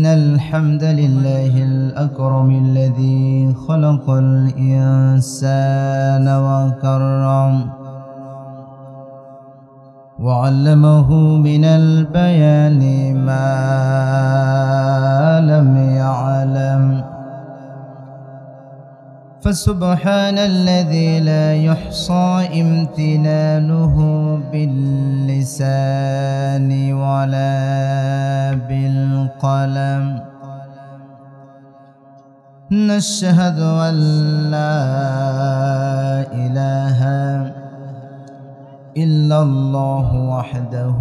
الحمد لله الأكرم الذي خلق الإنسان وكرم وعلمه من البيان ما لم يعلم فسبحان الذي لا يحصى امتنانه باللسان ولا بالقلم نشهد أن لا إله إلا الله وحده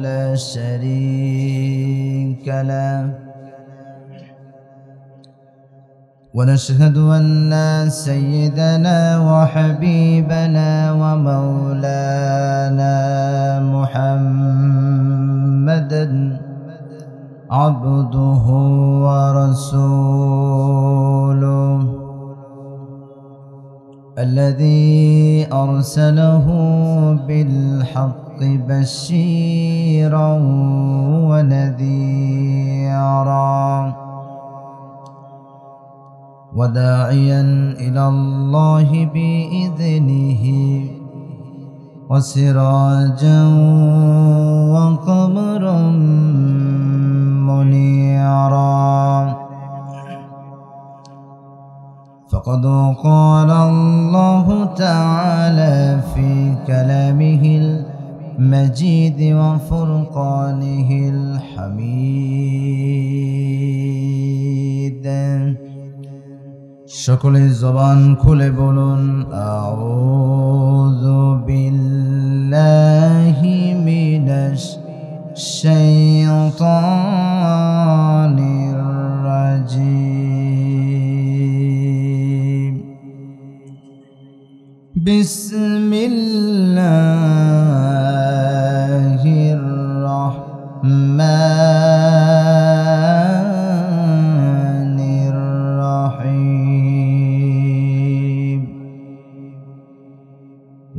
لا شريك له ونشهد أن سيدنا وحبيبنا ومولانا محمدا عبده ورسوله الذي أرسله بالحق بشيرا ونذيرا وداعيا إلى الله بإذنه وسراجا وقمرا منيرا فقد قال الله تعالى في كلامه المجيد وفرقانه الحميد সকলে জবান খুলে বলুন আউযু বিল্লাহি মিনাশ শাইতানির রাজিম বিসমিল্লাহির রাহমানির রহিম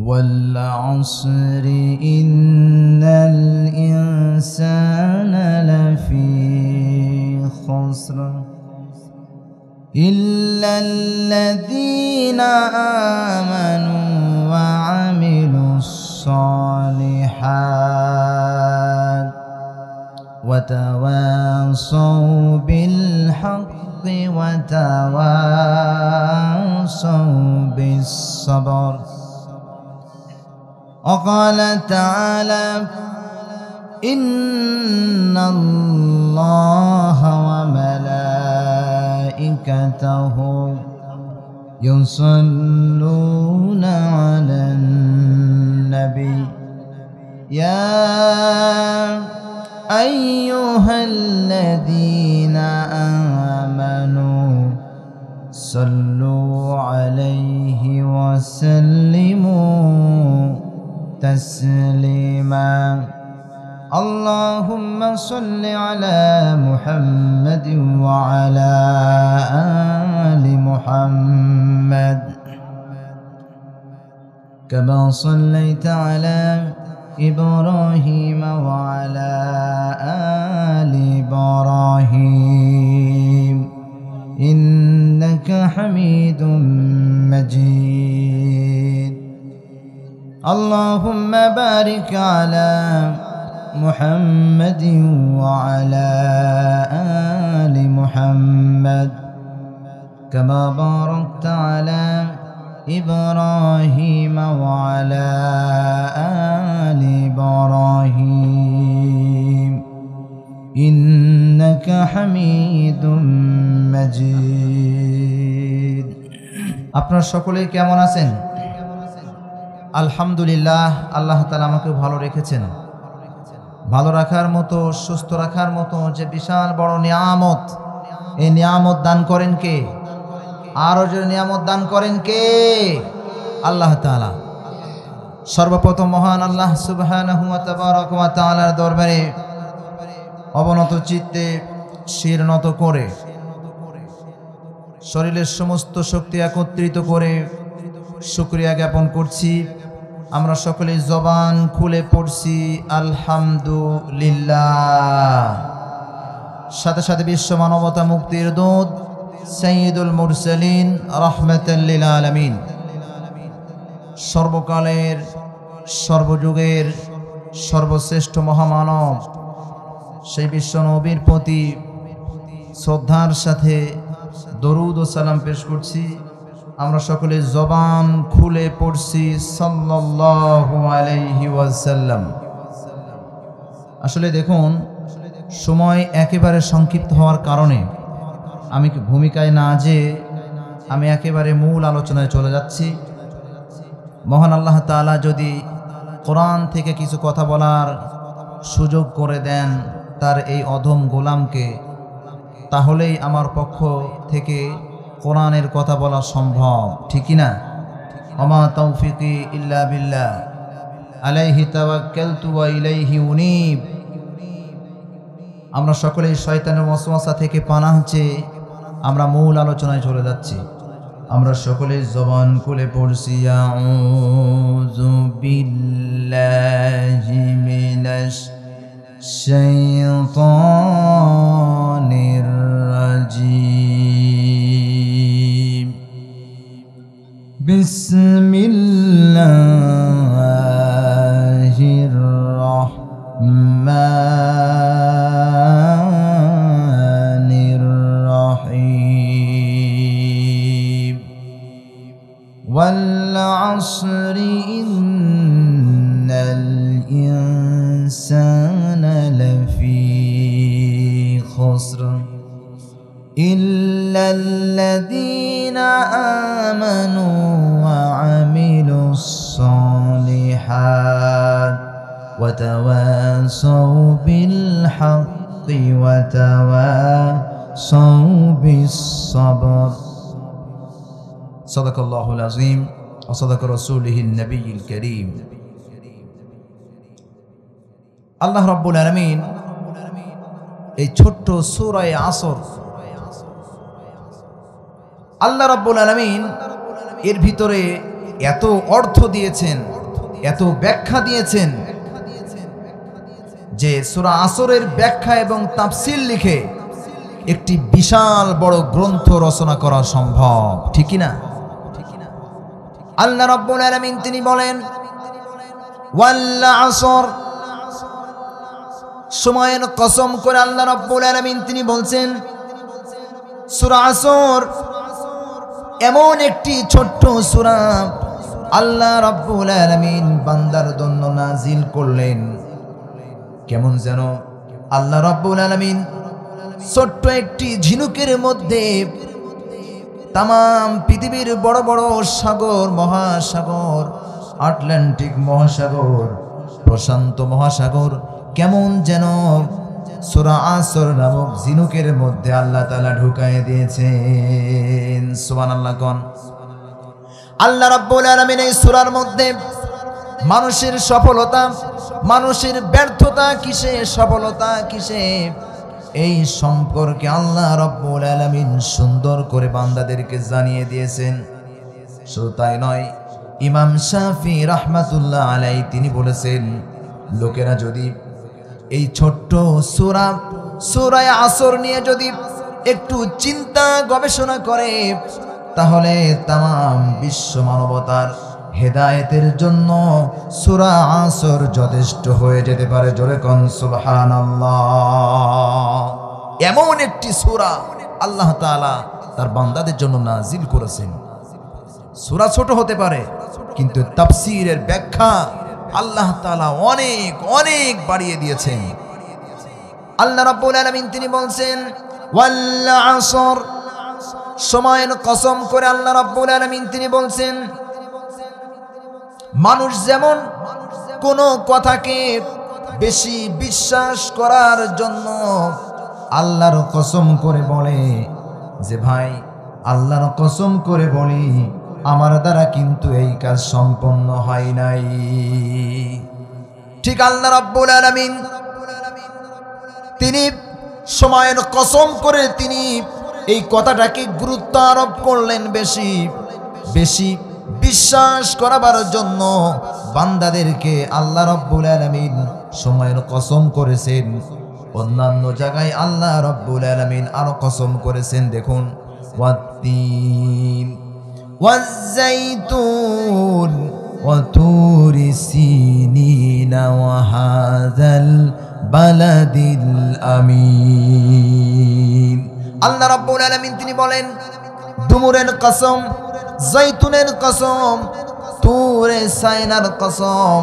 ওয়াল আসরি ইন্নাল ইনসানা লাফি খুসর إلا الذين آمنوا وعملوا الصالحات وتواصوا بالحق وتواصوا بالصبر وقال تعالى إن الله وملائكته يصلون على النبي يا أيها الذين آمنوا صلوا عليه وسلموا تسليما اللهم صل على محمد وعلى آل محمد كما صليت على إبراهيم وعلى آل إبراهيم إنك حميد مجيد اللهم بارك على محمد وعلى آل محمد كما باركت على إبراهيم وعلى آل إبراهيم إنك حميد مجيد আপনারা সকলেই কেমন আছেন? আলহামদুলিল্লাহ, আল্লাহ তাআলা আমাকে ভালো রেখেছেন। ভালো রাখার মতো, সুস্থ রাখার মতো যে বিশাল বড় নিয়ামত, এই নিয়ামত দান করেন কে? আরো যে নিয়ামত দান করেন কে? আল্লাহ তাআলা। সর্বপ্রথম মহান আল্লাহ সুবহানাহু ওয়া তাবারাকা ওয়া তাআলার দরবারে অবনত চিত্তে শির নত করে শরীরের সমস্ত শক্তি একত্রিত করে শুকরিয়া জ্ঞাপন করছি। আমরা সকলে জবান খুলে পড়ছি আলহামদুলিল্লাহ। সাথে সাথে বিশ্ব মানবতা মুক্তির দূত সাইয়্যিদুল মুরসালিন রাহমাতাল লিল আলামিন, সর্বকালের সর্বযুগের সর্বশ্রেষ্ঠ মহামানব সেই বিশ্ব নবীর প্রতি শ্রদ্ধার সাথে দরুদ ও সালাম পেশ করছি। আমরা সকলে জবান খুলে পড়ছি সাল্লাল্লাহু আলাইহি ওয়াসাল্লাম। আসলে দেখুন, সময় একেবারে সংক্ষিপ্ত হওয়ার কারণে আমি ভূমিকায় না যেয়ে আমি একেবারে মূল আলোচনায় চলে যাচ্ছি। মহান আল্লাহ তাআলা যদি কোরআন থেকে কিছু কথা বলার সুযোগ করে দেন তার এই অধম গোলামকে, তাহলেই আমার পক্ষ থেকে কোরআনের কথা বলা সম্ভব, ঠিক কি না? ওমা তাওফিকি ইল্লা বিল্লাহ আলাইহি তাওয়াক্কালতু ওয়া ইলাইহি উনীব। আমরা সকলেই শয়তানের ওয়াসওয়াসা থেকে পানাহ চেয়ে আমরা মূল আলোচনায় চলে যাচ্ছি। আমরা সকলেই জবান খুলে পড়ছি আউযু বিল্লাহি মিনাশ শাইতানির রাজিম। বিসমিল্লাহির রাহমানির রাহিম। ওয়াল আসরি ইন্নাল ইনসানা লাফি খুসর ইল্লাল্লাযীনা আমানু ওয়া আমিলুস সালিহাত ওয়া তাওয়াসাউ বিল হাক্কি ওয়া তাওয়াসাউ বিস সাবর। সাদাকাল্লাহুল আযীম ওয়া সাদাকা রাসূলুহুন নবিয়্যুল কারীম। আল্লাহ রাব্বুল আলামিন এই ছোট্ট সূরা আসর, আল্লাহ রাব্বুল আলামিন এর ভিতরে এত অর্থ দিয়েছেন, এত ব্যাখ্যা দিয়েছেন যে সূরা আসরের ব্যাখ্যা এবং তাফসীর লিখে একটি বিশাল বড় গ্রন্থ রচনা করা সম্ভব, ঠিক কি না? আল্লাহ রাব্বুল আলামিন তিনি বলেন ওয়াল আসর, সময়ের কসম করে আল্লাহ রাব্বুল আলামিন তিনি বলছেন সূরা আসর এমন একটি ছোট্ট সূরা আল্লাহ রাব্বুল আলামিন বান্দার জন্য নাজিল করলেন। কেমন যেন আল্লাহ রাব্বুল আলামিন ছোট্ট একটি ঝিনুকের মধ্যে তামাম পৃথিবীর বড় বড় সাগর, মহাসাগর, আটলান্টিক মহাসাগর, প্রশান্ত মহাসাগর, কেমন যেন সূরা আসর নামক ঝিনুকের মধ্যে আল্লাহ তাআলা ঢুকায় দিয়েছেন। সুবহানাল্লাহ কোন। আল্লাহ রাব্বুল আলামিন এই সূরার মধ্যে মানুষের সফলতা, মানুষের ব্যর্থতা কিসে, সফলতা কিসে, এই সম্পর্কে আল্লাহ রাব্বুল আলামিন সুন্দর করে বান্দাদেরকে জানিয়ে দিয়েছেন। শুধু তাই নয়, ইমাম শাফি রাহমাতুল্লাহ আলাইহি তিনি বলেছেন, লোকেরা যদি এই ছোট্ট সূরা আসর নিয়ে যদি একটু চিন্তা গবেষণা করে তাহলে তামাম বিশ্ব মানবতার হেদায়েতের জন্য সূরা আসর যথেষ্ট হয়ে যেতে পারে। জোরে কোন সুবহানাল্লাহ। এমন একটি সূরা আল্লাহ তাআলা তার বান্দাদের জন্য নাজিল করেছেন। সূরা ছোট হতে পারে কিন্তু তাফসীরের ব্যাখ্যা আল্লাহ তাআলা অনেক অনেক বাড়িয়ে দিয়েছেন। আল্লাহ রাব্বুল আলামিন তিনি বলছেন ওয়াল আসর, সময়ের কসম করে আল্লাহ রাব্বুল আলামিন তিনি বলছেন মানুষ যেমন কোনো কথাকে বেশি বিশ্বাস করার জন্য আল্লাহর কসম করে বলে যে ভাই আল্লাহর কসম করে বলি আমার দ্বারা কিন্তু এই কাজ সম্পন্ন হয় নাই, ঠিক আল্লাহ রাব্বুল আলামিন তিনি সময়ের কসম করে তিনি এই কথাটাকে গুরুত্ব আরোপ করলেন বেশি বেশি বিশ্বাস করাবার জন্য বান্দাদেরকে আল্লাহ রাব্বুল আলামিন সময়ের কসম করেছেন। অন্যান্য জায়গায় আল্লাহ রাব্বুল আলামিন আরো কসম করেছেন, দেখুন, ওয়াত্তিন ওয়াজ্জাইতুন ওয়া তুরি সিনিনা ওয়া হাযাল বালাদিল আমিন। আল্লাহ রাব্বুল আলামিন তিনি বলেন, দুমুরের কসম, জৈতুনের কসম, তুরে সাইনার কসম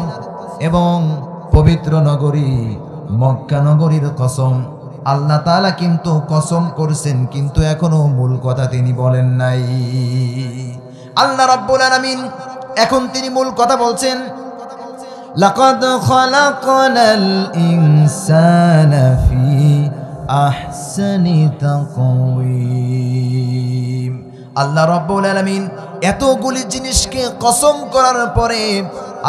এবং পবিত্র নগরী মক্কা নগরীর কসম। আল্লাহ তাআলা কিন্তু কসম করছেন, কিন্তু এখনো মূল কথা তিনি বলেন নাই। আল্লাহ রাব্বুল আলামিন এখন তিনি মূল কথা বলছেন, লাকাদ খালাকনাল ইনসানা ফি আহসানি তাকওয়িম। আল্লাহ রাব্বুল আলামিন এতগুলি জিনিসকে কসম করার পরে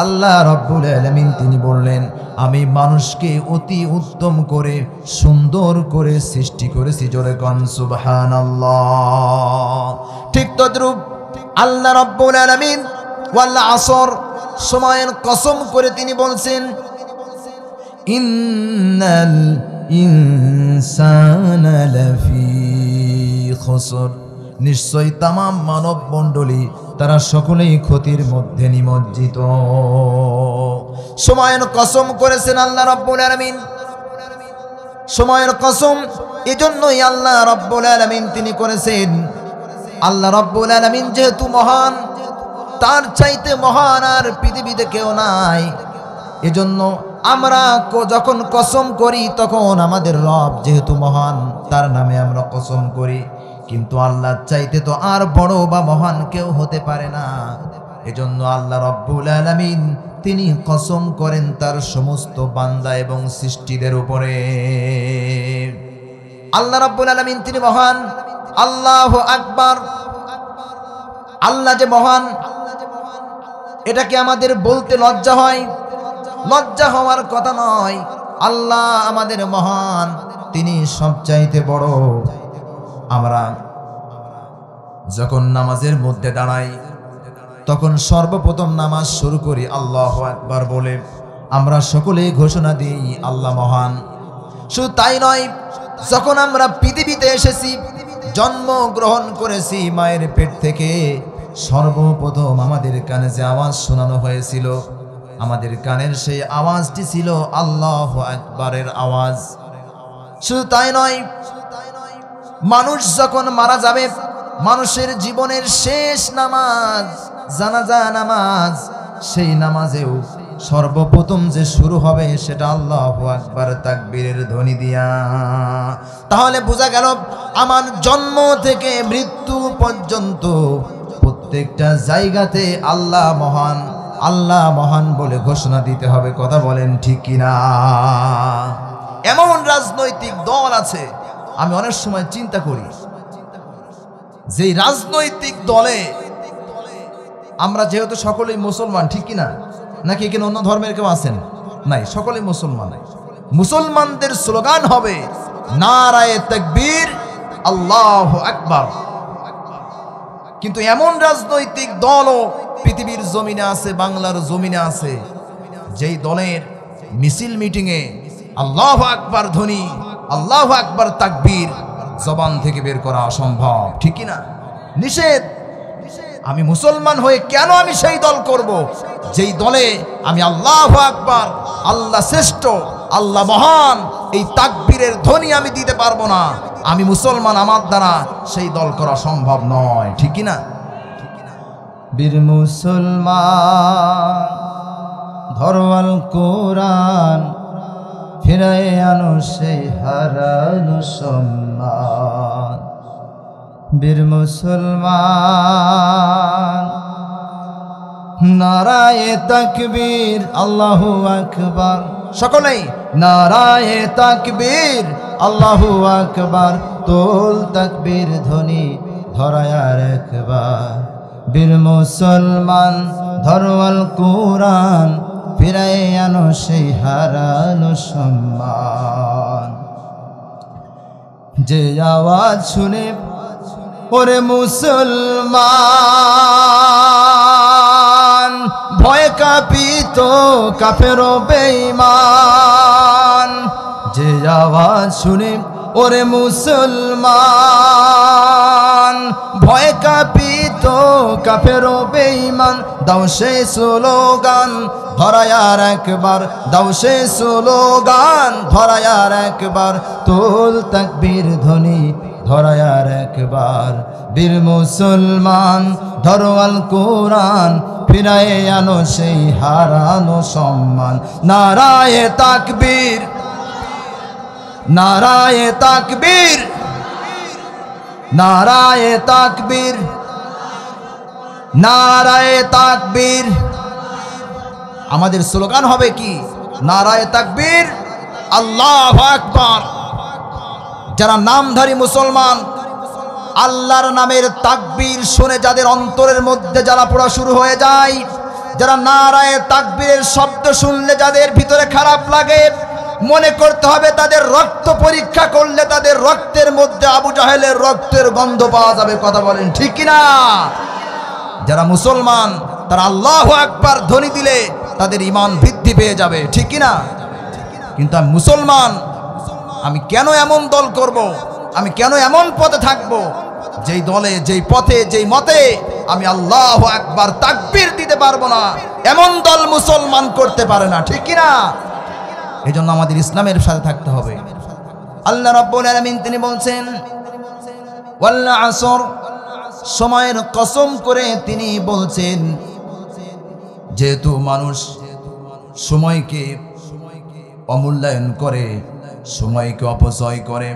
আল্লাহ রাব্বুল আলামিন তিনি বললেন, আমি মানুষকে অতি উত্তম করে সুন্দর করে সৃষ্টি করেছি। জোরে কোন সুবহানাল্লাহ। ঠিক তদ্রূপ আল্লাহ রাব্বুল আলামিন ওয়াল আসর, সময়ের কসম করে তিনি বলছেন, ইন্নাল ইনসানা লাফি খুসর, নিশ্চয়ই তামাম মানব মণ্ডলী তারা সকলেই ক্ষতির মধ্যে নিমজ্জিত। সময়ের কসম করেছেন আল্লাহ রাব্বুল আলামিন, সময়ের কসম এজন্যই আল্লাহ রাব্বুল আলামিন তিনি করেছেন। আল্লাহ রাব্বুল আলামিন যেহেতু মহান, তার চাইতে মহান আর পৃথিবীতে কেউ নাই। এজন্য আমরা যখন কসম করি তখন আমাদের রব যেহেতু মহান, তার নামে আমরা কসম করি, কিন্তু আল্লাহ চাইতে তো আর বড় বা মহান কেউ হতে পারে না। এজন্য আল্লাহ রাব্বুল আলামিন তিনি কসম করেন তার সমস্ত বান্দা এবং সৃষ্টিদের উপরে। আল্লাহ রাব্বুল আলামিন তিনি মহান। আল্লাহু আকবার। আল্লাহ যে মহান এটাকে আমাদের বলতে লজ্জা হয়, লজ্জা হওয়ার কথা নয়। আল্লাহ আমাদের মহান, তিনি সবচাইতে বড়। আমরা যখন নামাজের মধ্যে দাঁড়াই তখন সর্বপ্রথম নামাজ শুরু করি আল্লাহু আকবার বলে। আমরা সকলেই ঘোষণা দিই আল্লাহ মহান। শুধু তাই নয়, যখন আমরা পৃথিবীতে এসেছি, জন্মগ্রহণ করেছি মায়ের পেট থেকে, সর্বপ্রথম আমাদের কানে যে আওয়াজ শোনানো হয়েছিল, আমাদের কানের সেই আওয়াজটি ছিল আল্লাহু আকবারের আওয়াজ। শুধু তাই নয়, মানুষ যখন মারা যাবে, মানুষের জীবনের শেষ নামাজ জানাজা নামাজ, সেই নামাজেও সর্বপ্রথম যে শুরু হবে সেটা আল্লাহু আকবার তাকবীরের ধ্বনি দিয়া। তাহলে বোঝা গেল আমার জন্ম থেকে মৃত্যু পর্যন্ত প্রত্যেকটা জায়গাতে আল্লাহ মহান, আল্লাহ মহান বলে ঘোষণা দিতে হবে। কথা বলেন ঠিক কিনা? এমন রাজনৈতিক দল আছে, আমি অনেক সময় চিন্তা করি যে রাজনৈতিক দলে আমরা যেহেতু সকলেই মুসলমান, ঠিক কিনা? নাকি এখানে অন্য ধর্মের কেউ আছেন? নাই, সকলেই মুসলমান। মুসলমানদের স্লোগান হবে নারায়ে তাকবীর, আল্লাহু আকবার। কিন্তু এমন রাজনৈতিক দলও পৃথিবীর জমিনে আছে, বাংলার জমিনে আছে, যেই দলের মিছিল মিটিংয়ে আল্লাহু আকবার ধ্বনি, আল্লাহু আকবার তাকবীর জবান থেকে বের করা অসম্ভব, ঠিক কিনা? নিষেধ। আমি মুসলমান হয়ে কেন আমি সেই দল করব যেই দলে আমি আল্লাহু আকবার, আল্লাহ শ্রেষ্ঠ, আল্লাহ মহান, এই তাকবীরের ধ্বনি আমি দিতে পারবো না? আমি মুসলমান, আমার দ্বারা সেই দল করা সম্ভব নয়, ঠিক কিনা? বীর মুসলমান ধরওয়াল কোরআন, ফিরায়ে আনো সেই হারানো সম্মান। বীর মুসলমান নারায়ে তাকবীর, আল্লাহু আকবার। সকলেই নারায়ে তাকবীর, আল্লাহু আকবার। তোল তাকবীর ধ্বনি ধরায়ার একবার। বীর মুসলমান ধরওয়াল কোরআন, ফিরায়ে আনো সেই হারানো সম্মান। যে আওয়াজ শুনে ওরে মুসলমান, ভয় কাঁপিত কাফের বেঈমান। যে আওয়াজ শুনে ওরে মুসলমান ভয় কাঁপিত কাফের বেঈমান দাও সে স্লোগান ধরায় আর একবার দাও সে স্লোগান ধরায় আর একবার তোল তাকবীর ধ্বনি ধরায় আর একবার বীর মুসলমান ধরো আল কোরআন ফিরায়ে আনো সেই হারানো সম্মান নারায়ে তাকবীর নারায়ে তাকবীর নারায়ে তাকবীর নারায়ে তাকবীর আমাদের স্লোগান হবে কি নারায়ে তাকবীর আল্লাহু আকবার যারা নামধারী মুসলমান আল্লাহর নামের তাকবীর শুনে যাদের অন্তরের মধ্যে জ্বালা পোড়া শুরু হয়ে যায় যারা নারায়ে তাকবীরের শব্দ শুনলে যাদের ভিতরে খারাপ লাগে মনে করতে হবে তাদের রক্ত পরীক্ষা করলে তাদের রক্তের মধ্যে আবু জাহেলের রক্তের গন্ধ পাওয়া যাবে কথা বলেন ঠিক কি না যারা মুসলমান তারা আল্লাহু আকবার ধ্বনি দিলে তাদের ঈমান বৃদ্ধি পেয়ে যাবে ঠিক কি না কিন্তু আমি মুসলমান আমি কেন এমন দল করব আমি কেন এমন পথে থাকব যেই দলে যেই পথে যেই মতে আমি আল্লাহু আকবার তাকবীর দিতে পারবো না এমন দল মুসলমান করতে পারে না ঠিক কি না এজন্য আমাদের ইসলামের সাথে থাকতে হবে আল্লাহ রাব্বুল আলামিন তিনি বলছেন ওয়াল আসর সময়ের কসম করে তিনি বলছেন যেহেতু মানুষ সময়কে অমূল্যায়ন করে সময়কে অপচয় করে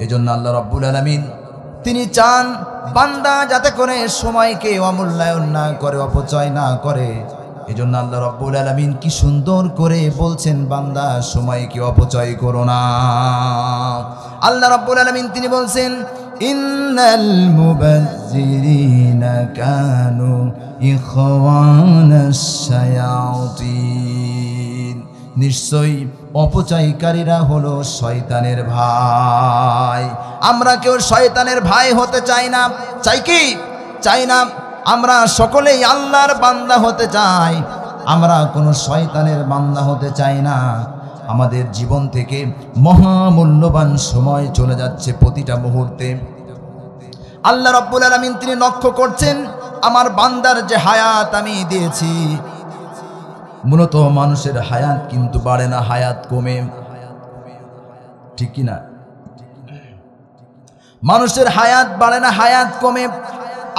এজন্য আল্লাহ রাব্বুল আলামিন তিনি চান বান্দা যাতে করে সময়কে অমূল্যায়ন না করে অপচয় না করে এজন্য আল্লাহ রাব্বুল আলামিন কি সুন্দর করে বলছেন বান্দা সময়কে অপচয় করো না আল্লাহ রাব্বুল আলামিন তিনি বলছেন ইন্নাল মুবাজ্জিরিনা কানু ইখওয়ানাশ শায়াতিন নিশ্চয়ই অপচয়কারীরা হলো শয়তানের ভাই আমরা কেউ শয়তানের ভাই হতে চাই না চাই কি চাই না আমরা সকলেই আল্লাহর বান্দা হতে চাই আমরা কোনো শয়তানের বান্দা হতে চাই না আমাদের জীবন থেকে মহামূল্যবান সময় চলে যাচ্ছে প্রতিটা মুহূর্তে আল্লাহ রাব্বুল আলামিন তিনি লক্ষ্য করছেন আমার বান্দার যে হায়াত আমি দিয়েছি মূলত মানুষের হায়াত কিন্তু বাড়ে না হায়াত কমে ঠিক কি না মানুষের হায়াত বাড়ে না হায়াত কমে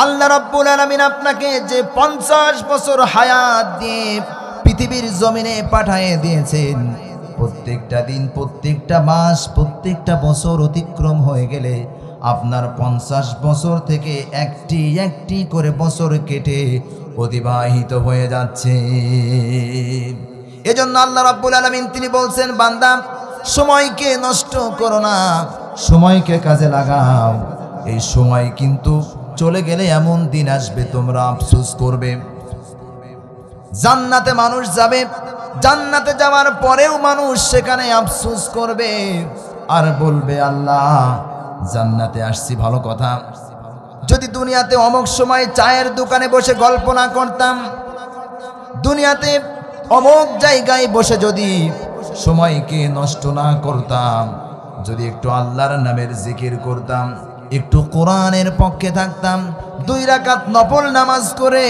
আল্লাহ রাব্বুল আলামিন আপনাকে যে 50 বছর হায়াত দিয়ে পৃথিবীর জমিনে পাঠিয়ে দিয়েছেন প্রত্যেকটা দিন প্রত্যেকটা মাস প্রত্যেকটা বছর অতিক্রম হয়ে গেলে আপনার 50 বছর থেকে একটি একটি করে বছর কেটে অতিবাহিত হয়ে যাচ্ছে এজন্য আল্লাহ রাব্বুল আলামিন তিনি বলছেন বান্দা সময়কে নষ্ট করো না সময়কে কাজে লাগাও এই সময় কিন্তু চলে গেলে এমন দিন আসবে তোমরা আফসোস করবে জান্নাতে মানুষ যাবে জান্নাতে যাওয়ার পরেও মানুষ সেখানে আফসোস করবে আর বলবে আল্লাহ জান্নাতে আসছি ভালো কথা যদি দুনিয়াতে অমুক সময় চায়ের দোকানে বসে গল্প না করতাম দুনিয়াতে অমুক জায়গায় বসে যদি সময়কে নষ্ট না করতাম যদি একটু আল্লাহর নামের জিকির করতাম একটু কোরআনের পক্ষে থাকতাম 2 রাকাত নফল নামাজ করে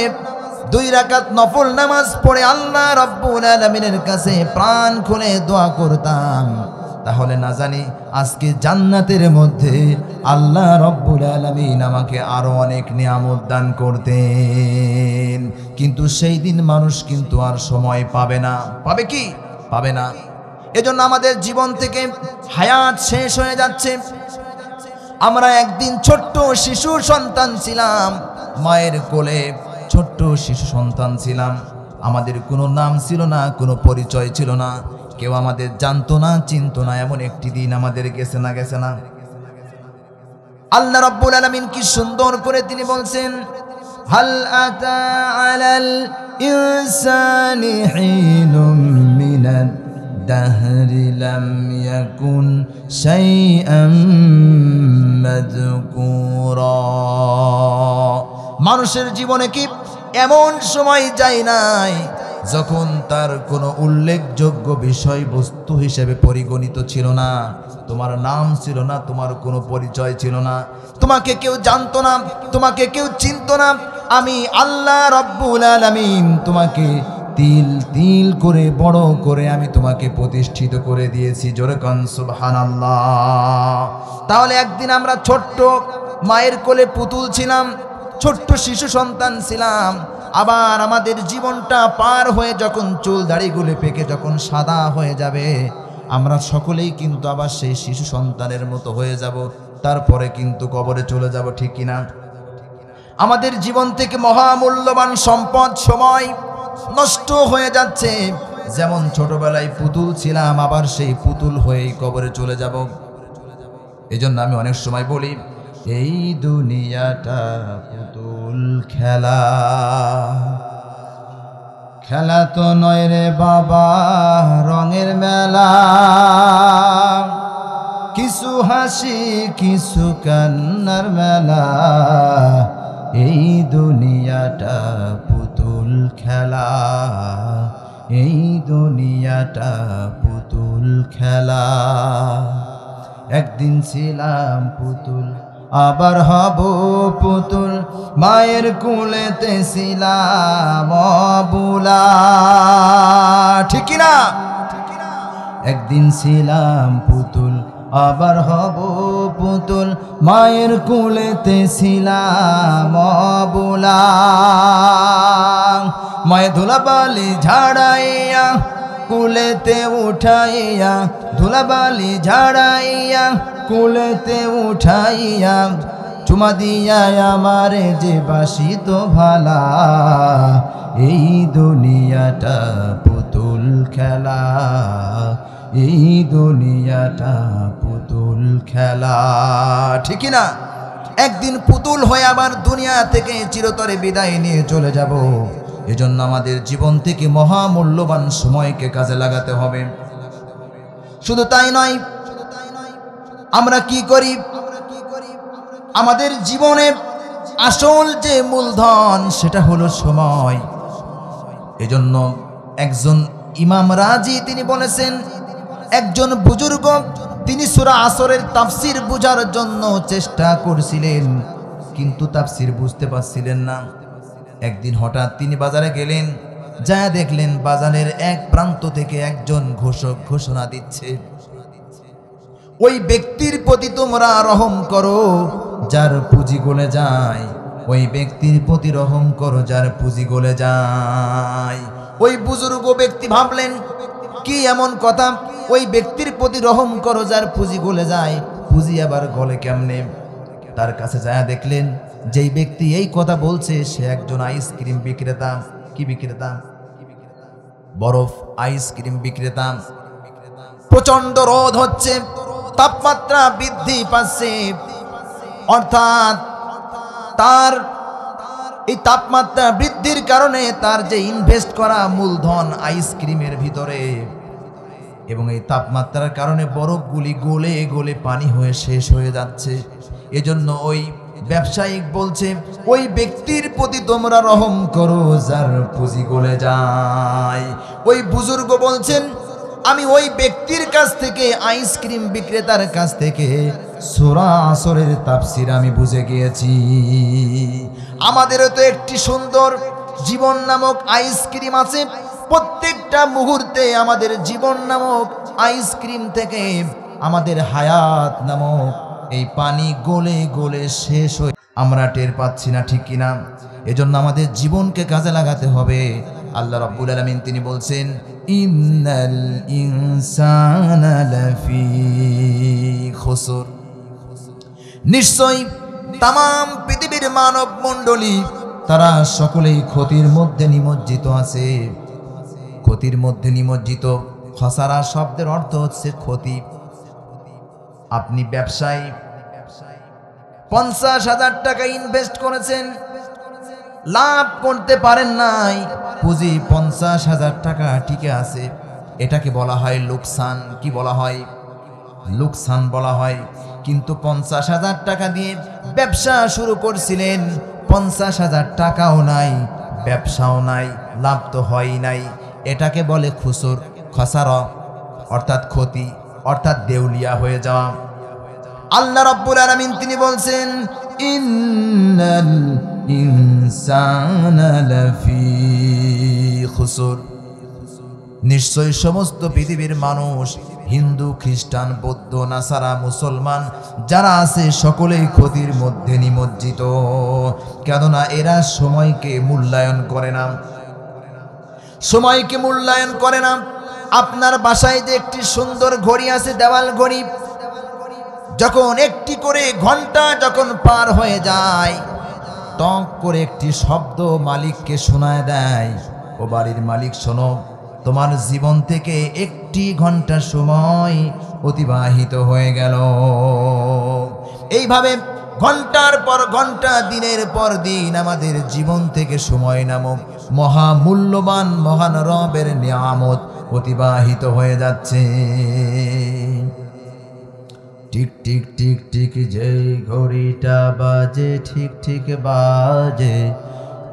2 রাকাত নফল নামাজ পড়ে আল্লাহ রাব্বুল আলামিনের কাছে প্রাণ খুলে দোয়া করতাম তাহলে না জানি আজকে জান্নাতের মধ্যে আল্লাহ রাব্বুল আলামিন আমাকে আরো অনেক নিয়ামত দান করতেন কিন্তু সেই দিন মানুষ কিন্তু আর সময় পাবে না পাবে কি পাবে না এজন্য আমাদের জীবন থেকে হায়াত শেষ হয়ে যাচ্ছে আমরা একদিন ছোট্ট শিশু সন্তান ছিলাম মায়ের কোলে ছোট্ট শিশু সন্তান ছিলাম আমাদের কোনো নাম ছিল না কোনো পরিচয় ছিল না কেউ আমাদের জানতো না চিনতো না এমন একটি দিন আমাদের গেছে না আল্লাহ রাব্বুল আলামিন কি সুন্দর করে তিনি বলছেন হাল আতা আলাল ইনসানি হিনুম মিনাদ দাহরি লাম ইয়াকুন শাইআম মাযকুরা মানুষের জীবনে কি এমন সময় যায় নাই যখন তার কোনো উল্লেখযোগ্য বিষয়বস্তু হিসেবে পরিগণিত ছিল না, তোমার নাম ছিল না, তোমার কোনো পরিচয় ছিল না, তোমাকে কেউ জানতো না, তোমাকে কেউ চিনতো না, আমি আল্লাহ রাব্বুল আলামিন তোমাকে তিল তিল করে বড় করে আমি তোমাকে প্রতিষ্ঠিত করে দিয়েছি। জোরে কান সুবহানাল্লাহ। তাহলে একদিন আমরা ছোট্ট মায়ের কোলে পুতুল ছিলাম, ছোট্ট শিশু সন্তান ছিলাম, আবার আমাদের জীবনটা পার হয়ে যখন চুল দাড়িগুলো পেকে যখন সাদা হয়ে যাবে, আমরা সকলেই কিন্তু আবার সেই শিশু সন্তানের মতো হয়ে যাব, তারপরে কিন্তু কবরে চলে যাব, ঠিক কিনা? আমাদের জীবন থেকে মহামূল্যবান সম্পদ সময় নষ্ট হয়ে যাচ্ছে। যেমন ছোটবেলায় পুতুল ছিলাম, আবার সেই পুতুল হয়েই কবরে চলে যাব। এজন্য আমি অনেক সময় বলি, এই দুনিয়াটা পুতুল খেলা, খেলা তো নয় রে বাবা রঙের মেলা, কিছু হাসি কিছু কান্নার মেলা, এই দুনিয়াটা পুতুল খেলা, এই দুনিয়াটা পুতুল খেলা। একদিন ছিলাম পুতুল আবার হব পুতুল, মায়ের কোলেতে ছিলাম অবুলা, ঠিক না? একদিন ছিলাম পুতুল আবার হব পুতুল, মায়ের কোলেতে ছিলাম অবুলা। মায়ে ধুলাবালি ঝাড়াইয়া কুলেতে উঠাইয়া, ধুলাবালি ঝাড়াইয়া কুলেতে উঠাইয়া, চুমা দিয়া আমারে যে বাসিত ভালা, এই দুনিয়াটা পুতুল খেলা, এই দুনিয়াটা পুতুল খেলা, ঠিক না? একদিন পুতুল হয়ে আবার দুনিয়া থেকে চিরতরে বিদায় নিয়ে চলে যাব। এজন্য আমাদের জীবন থেকে মহামূল্যবান সময়কে কাজে লাগাতে হবে। শুধু তাই নয়, আমরা কি করি? আমাদের জীবনে আসল যে মূলধন সেটা হলো সময়। এজন্য একজন ইমাম রাজি তিনি বলেছেন, একজন বুজুর্গ তিনি সূরা আসরের তাফসীর বোঝার জন্য চেষ্টা করছিলেন, কিন্তু তাফসীর বুঝতে পারছিলেন না। একদিন হঠাৎ তিনি বাজারে গেলেন, যা দেখলেন বাজারের এক প্রান্ত থেকে একজন ঘোষক ঘোষণা দিচ্ছে, ওই ব্যক্তির প্রতি তোমরা রহম করো যার পুঁজি গলে যায়, ওই ব্যক্তির প্রতি রহম করো যার পুঁজি গলে যায়। ওই বুজুর্গ ব্যক্তি ভাবলেন, কি এমন কথা, ওই ব্যক্তির প্রতি রহম করো যার পুঁজি গলে যায়, পুঁজি আবার গলে কেমনে? তার কাছে যায় দেখলেন যেই ব্যক্তি এই কথা বলছে সে একজন আইসক্রিম বিক্রেতা। কি বিক্রেতা? বরফ আইসক্রিম বিক্রেতা। প্রচন্ড রোদ হচ্ছে, তাপমাত্রা বৃদ্ধি পাচ্ছে, অর্থাৎ তার এই তাপমাত্রা বৃদ্ধির কারণে তার যে ইনভেস্ট করা মূলধন আইসক্রিমের ভিতরে, এবং এই তাপমাত্রার কারণে বরফগুলি গলে গলে পানি হয়ে শেষ হয়ে যাচ্ছে। এজন্য ওই ব্যবসায়িক বলছে, ওই ব্যক্তির প্রতি তোমরা রহম করো যার পুঁজি গলে যায়। ওই বুজুর্গ বলছেন, আমি ওই ব্যক্তির কাছ থেকে, আইসক্রিম বিক্রেতার কাছ থেকে সূরা আসরের তাফসীর আমি বুঝে গিয়েছি। আমাদেরও তো একটি সুন্দর জীবন নামক আইসক্রিম আছে। প্রত্যেকটা মুহূর্তে আমাদের জীবন নামক আইসক্রিম থেকে আমাদের হায়াত নামক এই পানি গলে গলে শেষ হয়ে আমরা টের পাচ্ছি না, ঠিক কিনা? এজন্য আমাদের জীবনকে কাজে লাগাতে হবে। আল্লাহ রাব্বুল আলামিন তিনি বলছেন, ইন্নাল ইনসানা লাফি খুসর, নিশ্চয়ই তামাম পৃথিবীর মানব মণ্ডলী তারা সকলেই ক্ষতির মধ্যে নিমজ্জিত আছে। ক্ষতির মধ্যে নিমজ্জিত, খসারা শব্দের অর্থ হচ্ছে ক্ষতি। আপনি ব্যবসায় 50,000 টাকা ইনভেস্ট করেছেন, লাভ করতে পারেন নাই, পুঁজি 50,000 টাকা টিকে আছে, এটাকে বলা হয় লোকসান। কি বলা হয়? লোকসান বলা হয়। কিন্তু 50,000 টাকা দিয়ে ব্যবসা শুরু করছিলেন, 50,000 টাকাও নাই, ব্যবসাও নাই, লাভ তো হয়ই নাই, এটাকে বলে খুসুর, খসারা, অর্থাৎ ক্ষতি, অর্থাৎ দেউলিয়া হয়ে যাওয়া। আল্লাহ রাব্বুল আলামিন তিনি বলছেন, ইন্নাল ইনসানা লাফি খুসুর, নিশ্চয়ই সমস্ত পৃথিবীর মানুষ, হিন্দু, খ্রিস্টান, বৌদ্ধ, নাসারা, মুসলমান যারা আছে সকলেই ক্ষতির মধ্যে নিমজ্জিত। কেননা এরা সময়কে মূল্যায়ন করে না, সময়কে মূল্যায়ন করে না। আপনার বাসায় যে একটি সুন্দর ঘড়ি আছে, দেওয়াল ঘড়ি, যখন একটি করে ঘন্টা যখন পার হয়ে যায়, টক করে একটি শব্দ মালিককে শোনায় দেয়, ও বাড়ির মালিক শোনো, তোমার জীবন থেকে একটি ঘন্টা সময় অতিবাহিত হয়ে গেল। এইভাবে ঘন্টার পর ঘন্টা, দিনের পর দিন আমাদের জীবন থেকে সময় নামক মহামূল্যবান মহান রবের নিয়ামত অতিবাহিত হয়ে যাচ্ছে। টিক টিক টিক টিক যেই ঘড়িটা বাজে, ঠিক ঠিক বাজে,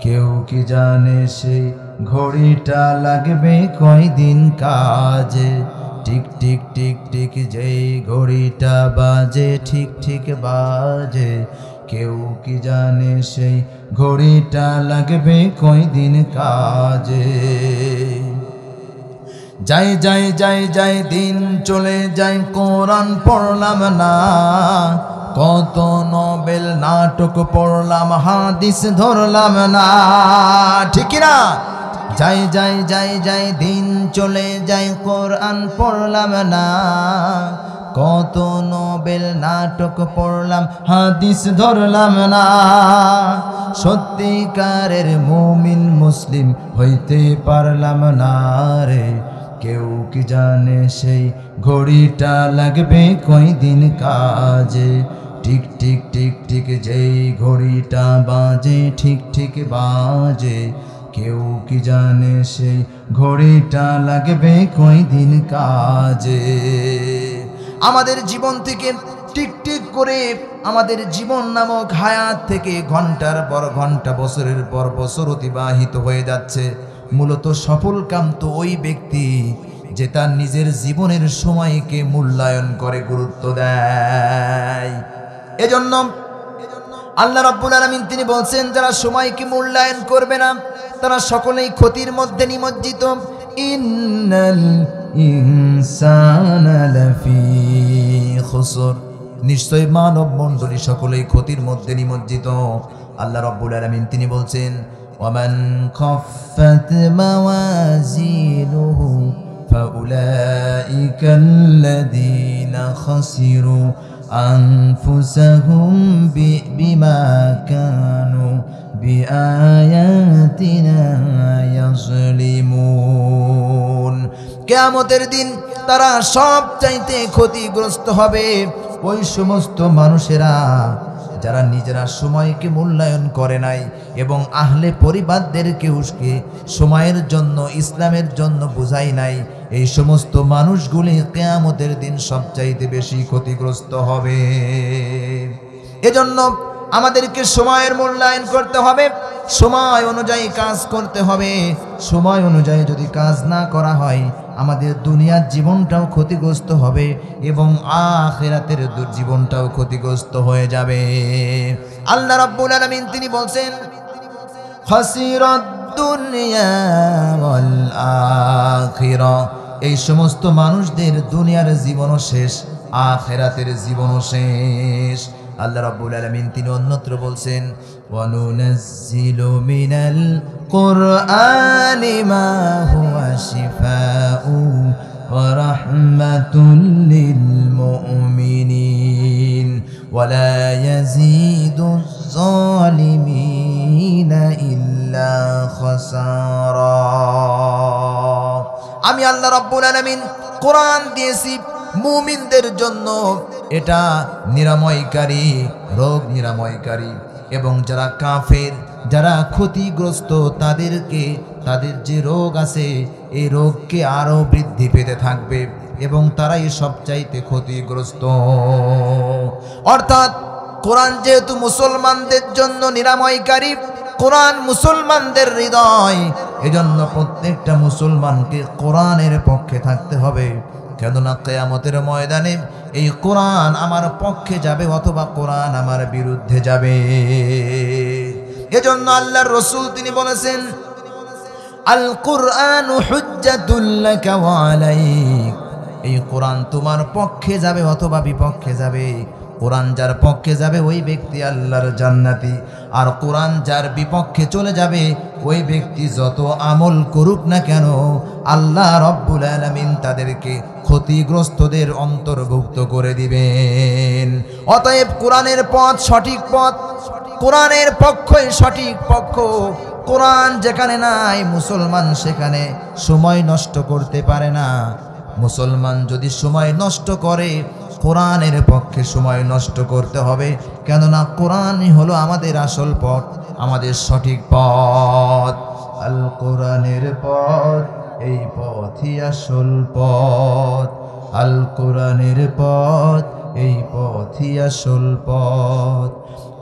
কেউ কি জানে সেই ঘড়িটা লাগবে কয়দিন কাজে। টিক টিক টিক টিক যেই ঘড়িটা বাজে, ঠিক ঠিক বাজে, কেউ কি জানে সেই ঘড়িটা লাগবে কয়দিন কাজে। যাই যাই যাই যাই দিন চলে যায়, কোরআন পড়লাম না, কত নোবেল নাটক পড়লাম, হাদিস ধরলাম না, ঠিক না? যাই যাই যাই যাই দিন চলে যায়, কোরআন পড়লাম না, কত নোবেল নাটক পড়লাম, হাদিস ধরলাম না। সত্যিকারের মুমিন মুসলিম হইতে পারলাম না রে, কেউ কি জানে সেই ঘড়িটা লাগবে কয়দিন কাজে। টিক টিক টিক টিক যেই ঘড়িটা বাজে, ঠিক ঠিক বাজে, কেউ কি জানে সেই ঘড়িটা লাগবে কয়দিন কাজে। আমাদের জীবন থেকে টিক টিক করে, আমাদের জীবন নামক হায়াত থেকে ঘন্টার পর ঘন্টা, বছরের পর বছর অতিবাহিত হয়ে যাচ্ছে। মূলত সফল কাম তো ওই ব্যক্তি যে তার নিজের জীবনের সময়কে মূল্যায়ন করে, গুরুত্ব দেয়। এজন্য আল্লাহ রাব্বুল আলামিন তিনি বলছেন, যারা সময়কে মূল্যায়ন করবে না তারা সকলেই ক্ষতির মধ্যে নিমজ্জিত। ইন্নাল ইনসানা লাফি খুসর, নিশ্চয় মানব মণ্ডলী সকলেই ক্ষতির মধ্যে নিমজ্জিত। আল্লাহ রাব্বুল আলামিন তিনি বলছেন, ওয়ামান খাফফাত মাওয়াজিনুহু ফাউলাইকাল্লাযীনা খাসিরু আনফুসাহুম বিমা কানু বিআয়াতিনা ইয়াজলিমুন। কিয়ামতের দিন তারা সব চাইতে ক্ষতিগ্রস্ত হবে ওই সমস্ত মানুষেরা যারা নিজেরা সময়কে মূল্যায়ন করে নাই এবং আহলে পরিবারদেরকে উস্কে সময়ের জন্য, ইসলামের জন্য বুঝাই নাই। এই সমস্ত মানুষগুলি কিয়ামতের দিন সবচাইতে বেশি ক্ষতিগ্রস্ত হবে। এজন্য আমাদেরকে সময়ের মূল্যায়ন করতে হবে, সময় অনুযায়ী কাজ করতে হবে। সময় অনুযায়ী যদি কাজ না করা হয়, আমাদের দুনিয়ার জীবনটাও ক্ষতিগ্রস্ত হবে এবং আখিরাতের জীবনটাও ক্ষতিগ্রস্ত হয়ে যাবে। আল্লাহ রাব্বুল আলামিন তিনি বলছেন, খাসিরাদ দুনিয়া ওয়াল আখিরা, এই সমস্ত মানুষদের দুনিয়ার জীবনও শেষ, আখিরাতের জীবনও শেষ। আল্লাহ রাব্বুল আলামিন তিনি অন্যত্র বলছেন, ওয়া নুনাজ্জিলু মিনাল কুরআনি মা হুয়া শিফাউ ওয়া রাহমাতুল লিল মুমিনিন ওয়া লা ইয়াজিদুজ যালিমিনা ইল্লা খাসারা। আমি আল্লাহ রাব্বুল আলামিন কোরআন দিয়েছি মুমিনদের জন্য, এটা নিরাময়কারী, রোগ নিরাময়কারী, এবং যারা কাফের, যারা ক্ষতিগ্রস্ত, তাদেরকে তাদের যে রোগ আছে এই রোগকে আরো বৃদ্ধি পেতে থাকবে এবং তারাই সবচাইতে ক্ষতিগ্রস্ত। অর্থাৎ কোরআন যেহেতু মুসলমানদের জন্য নিরাময়কারী, কোরআন মুসলমানদের হৃদয়। এজন্য প্রত্যেকটা মুসলমানকে কোরআনের পক্ষে থাকতে হবে, কেননা কিয়ামতের ময়দানে এই কোরআন আমার পক্ষে যাবে অথবা কোরআন আমার বিরুদ্ধে যাবে। এজন্য আল্লাহর রাসূল তিনি বলেছেন, আল কুরআনু হুজ্জাতুল লাকা ওয়া আলাইক, এই কোরআন তোমার পক্ষে যাবে অথবা বিপক্ষে যাবে। কোরআন যার পক্ষে যাবে ওই ব্যক্তি আল্লাহর জান্নাতি, আর কোরআন যার বিপক্ষে চলে যাবে ওই ব্যক্তি যত আমল করুক না কেন আল্লাহ রব্বুল আলামিন তাদেরকে ক্ষতিগ্রস্তদের অন্তর্ভুক্ত করে দিবেন। অতএব কোরআনের পথ সঠিক পথ, কোরআনের পক্ষই সঠিক পক্ষ। কোরআন যেখানে নাই মুসলমান সেখানে সময় নষ্ট করতে পারে না। মুসলমান যদি সময় নষ্ট করে কোরআনের পক্ষে সময় নষ্ট করতে হবে, কেননা কোরআনই হলো আমাদের আসল পথ, আমাদের সঠিক পথ। আল কোরআনের পথ, এই পথই আসল পথ। আল কোরআনের পথ, এই পথই আসল পথ।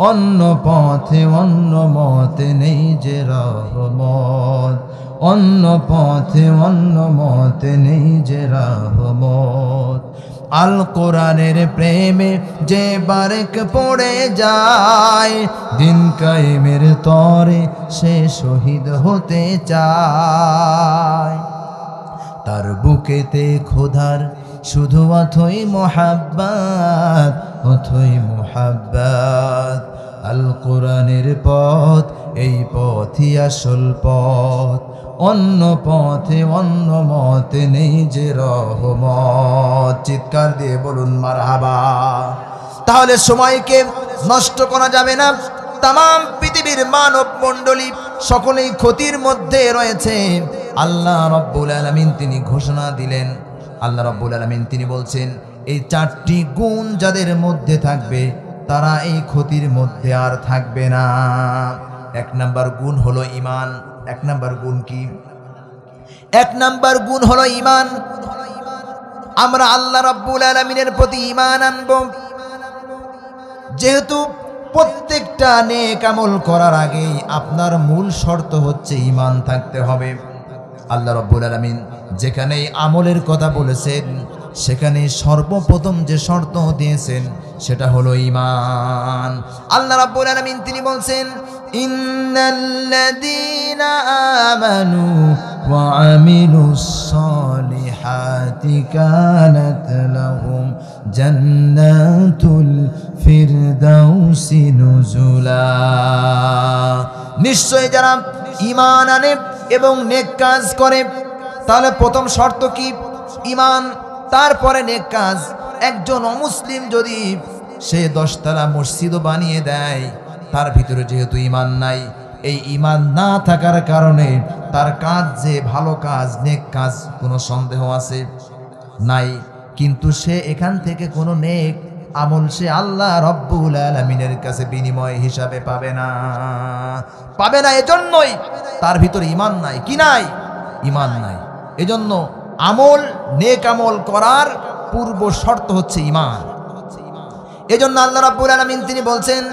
অন্য পথে অন্য মতে নেই যে রহমত, অন্য পথে অন্য মতে নেই যে রহমত। আল কোরআনের প্রেমে যে বারেক পড়ে যায়, দিন কায়েমের তরে সে শহীদ হতে চায়। তার বুকেতে খোদার শুধু অথই মোহাব্বত, অথই মোহাব্বত। আল কোরআনের পথ, এই পথই আসল পথ। অন্য পথে অন্য মতে নেই যে রহমত। চিৎকার দিয়ে বলুন মারহাবা। তাহলে সময়কে নষ্ট করা যাবে না। তাম পৃথিবীর মানব মণ্ডলী সকলেই ক্ষতির মধ্যে রয়েছে। আল্লাহ রব্বুল আলামিন তিনি ঘোষণা দিলেন, আল্লাহ রব্বুল আলামিন তিনি বলছেন, এই 4টি গুণ যাদের মধ্যে থাকবে তারা এই ক্ষতির মধ্যে আর থাকবে না। 1 নাম্বার গুণ হলো ঈমান। 1 নাম্বার গুণ কি? 1 নাম্বার গুণ হলো ঈমান। আমরা আল্লাহ রাব্বুল আলামিনের প্রতি ঈমান আনব। যেহেতু প্রত্যেকটা নেক আমল করার আগেই আপনার মূল শর্ত হচ্ছে ঈমান থাকতে হবে। আল্লাহ রাব্বুল আলামিন যেখানে আমলের কথা বলেছেন সেখানে সর্বপ্রথম যে শর্ত দিয়েছেন সেটা হলো ঈমান। আল্লাহ রাব্বুল আলামিন তিনি বলছেন, ইন্নাল্লাযীনা আমানু ওয়া আমিলুস সলিহাতি কানাত লাহুম জান্নাতুল ফিরদাউসি নুজুলা। নিশ্চয় যারা ঈমান আনে এবং নেক কাজ করে, তাহলে প্রথম শর্ত কি? ঈমান, তারপরে নেক কাজ। একজন অমুসলিম যদি সে 10 তলা মসজিদও বানিয়ে দেয়, তার ভিতরে যেহেতু ঈমান নাই, এই ঈমান না থাকার কারণে তার কাজ যে ভালো কাজ, নেক কাজ, কোনো সন্দেহ আছে? নাই। কিন্তু সে এখান থেকে কোনো নেক আমল সে আল্লাহ রব্বুল আলামিনের কাছে বিনিময় হিসাবে পাবে না, পাবে না। এজন্যই তার ভিতরে ঈমান নাই। কি নাই? ঈমান নাই। এজন্য আমল, নেক আমল করার পূর্ব শর্ত হচ্ছে ঈমান। এজন্য আল্লাহ রাব্বুল আলামিন তিনি বলছেন,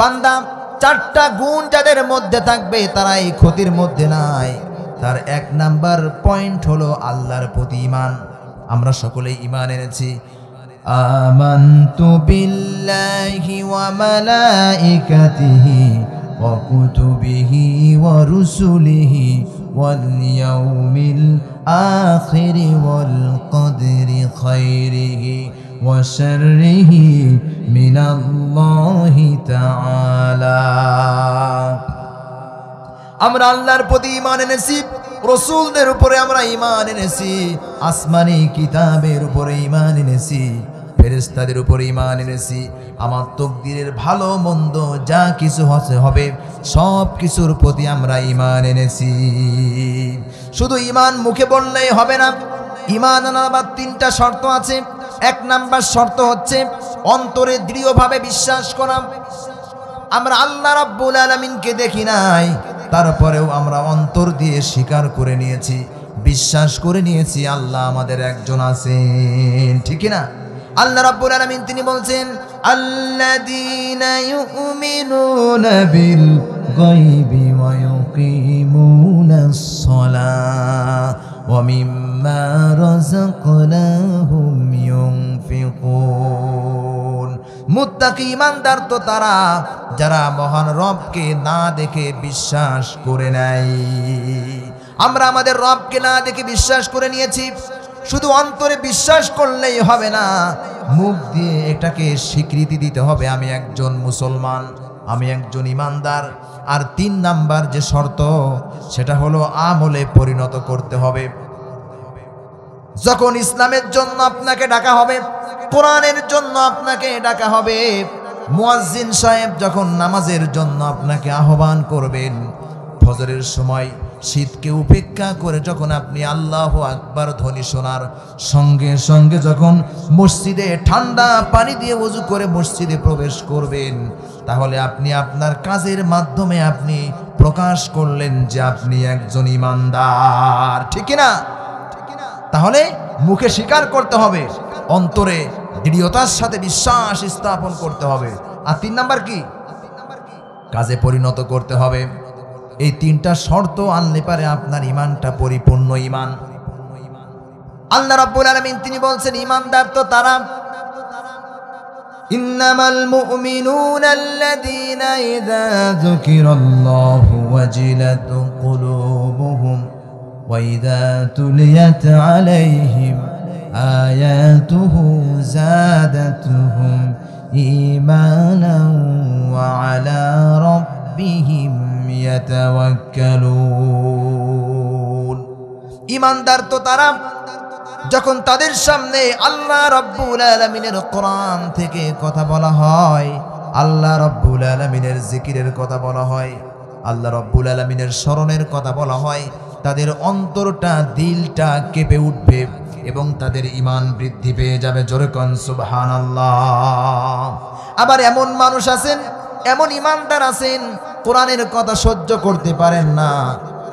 বান্দা 4টা গুণ যাদের মধ্যে থাকবে তারা এই ক্ষতির মধ্যে নাই। তার 1 নাম্বার পয়েন্ট হলো আল্লাহর প্রতি ঈমান। আমরা সকলেই ঈমান এনেছি। আমানতু বিল্লাহি ওয়া মালাইকাতিহি ওয়া কুতুবিহি ওয়া রুসুলিহি ওয়াল ইয়াউমিল আখিরি ওয়াল কদরি খাইরিহি ওয়া শাররিহি মিনাল্লাহি তাআলা। আমরা আল্লাহর প্রতি ঈমান এনেছি, রাসূলদের উপরে আমরা ঈমান এনেছি, আসমানি কিতাবের উপরে ঈমান এনেছি, ফেরেশতাদের উপরে ঈমান এনেছি। আমার তাকদীরের ভালো মন্দ যা কিছু হবে সব কিছুর প্রতি আমরা ঈমান এনেছি। শুধু ঈমান মুখে বললেই হবে না, ঈমান আনার আবার 3টা শর্ত আছে। 1 নাম্বার শর্ত হচ্ছে অন্তরে দৃঢ়ভাবে বিশ্বাস করা। আমরা আল্লাহ রাব্বুল আলামিনকে দেখি নাই, তারপরেও আমরা অন্তর দিয়ে স্বীকার করে নিয়েছি, বিশ্বাস করে নিয়েছি আল্লাহ আমাদের একজন আছেন। ঠিক না? আল্লাহ রাব্বুল আলামিন তিনি বলছেন, আল্লাযীনা ইউমিনুনা বিল الغيب ويقيمون الصلاة ومما رزقناهم ينفقون মুত্তাকি ঈমানদার তো তারা যারা মহান রবকে না দেখে বিশ্বাস করে নেয়। আমরা আমাদের রবকে না দেখে বিশ্বাস করে নিয়েছি, শুধু অন্তরে বিশ্বাস করলেই হবে না, মুখ দিয়ে এটাকে স্বীকৃতি দিতে হবে আমি একজন মুসলমান, আমি একজন ঈমানদার। আর 3 নাম্বার যে শর্ত সেটা হলো আমলে পরিণত করতে হবে। যখন ইসলামের জন্য আপনাকে ডাকা হবে, কোরআনের জন্য আপনাকে ডাকা হবে, মুয়াজ্জিন সাহেব যখন নামাজের জন্য আপনাকে আহ্বান করবেন, ফজরের সময় শীতকে উপেক্ষা করে যখন আপনি আল্লাহু আকবার ধ্বনি শোনার সঙ্গে সঙ্গে যখন মসজিদে ঠান্ডা পানি দিয়ে ওযু করে মসজিদে প্রবেশ করবেন, তাহলে আপনি আপনার কাজের মাধ্যমে আপনি প্রকাশ করলেন যে আপনি একজন ঈমানদার, ঠিক না? তাহলে মুখে স্বীকার করতে হবে, অন্তরে দৃঢ়তার সাথে বিশ্বাস স্থাপন করতে হবে। আর 3 নাম্বার কি? কাজে পরিণত করতে হবে। এই 3টা শর্ত আনলে পারে আপনার ঈমানটা পরিপূর্ণ ঈমান। আল্লাহ রাব্বুল আলামিন তিনি বলছেন ঈমানদার তো তারা, ইন্নামাল মুমিনুনা আল্লাযীনা ইযা যুকিরাল্লাহু ওয়াজিলাত কুলুবুহুম ওয়া ইযা তুলিয়াত আলাইহিম আয়াতুহু যাদাতুহুম ঈমানান ওয়া আলা রাব্বিহিম ইয়াতাওয়াক্কালুন। ঈমানদার তো তারা যখন তাদের সামনে আল্লাহ রাব্বুল আলামিনের কোরআন থেকে কথা বলা হয়, আল্লাহ রাব্বুল আলামিনের জিকিরের কথা বলা হয়, আল্লাহ রাব্বুল আলামিনের স্মরণের কথা বলা হয়, তাদের অন্তরটা দিলটা কেঁপে উঠবে এবং তাদের ঈমান বৃদ্ধি পেয়ে যাবে। জোরে কোন সুবহানাল্লাহ। আবার এমন মানুষ আছেন, এমন ঈমানদার আছেন, কোরআনের কথা সহ্য করতে পারেন না,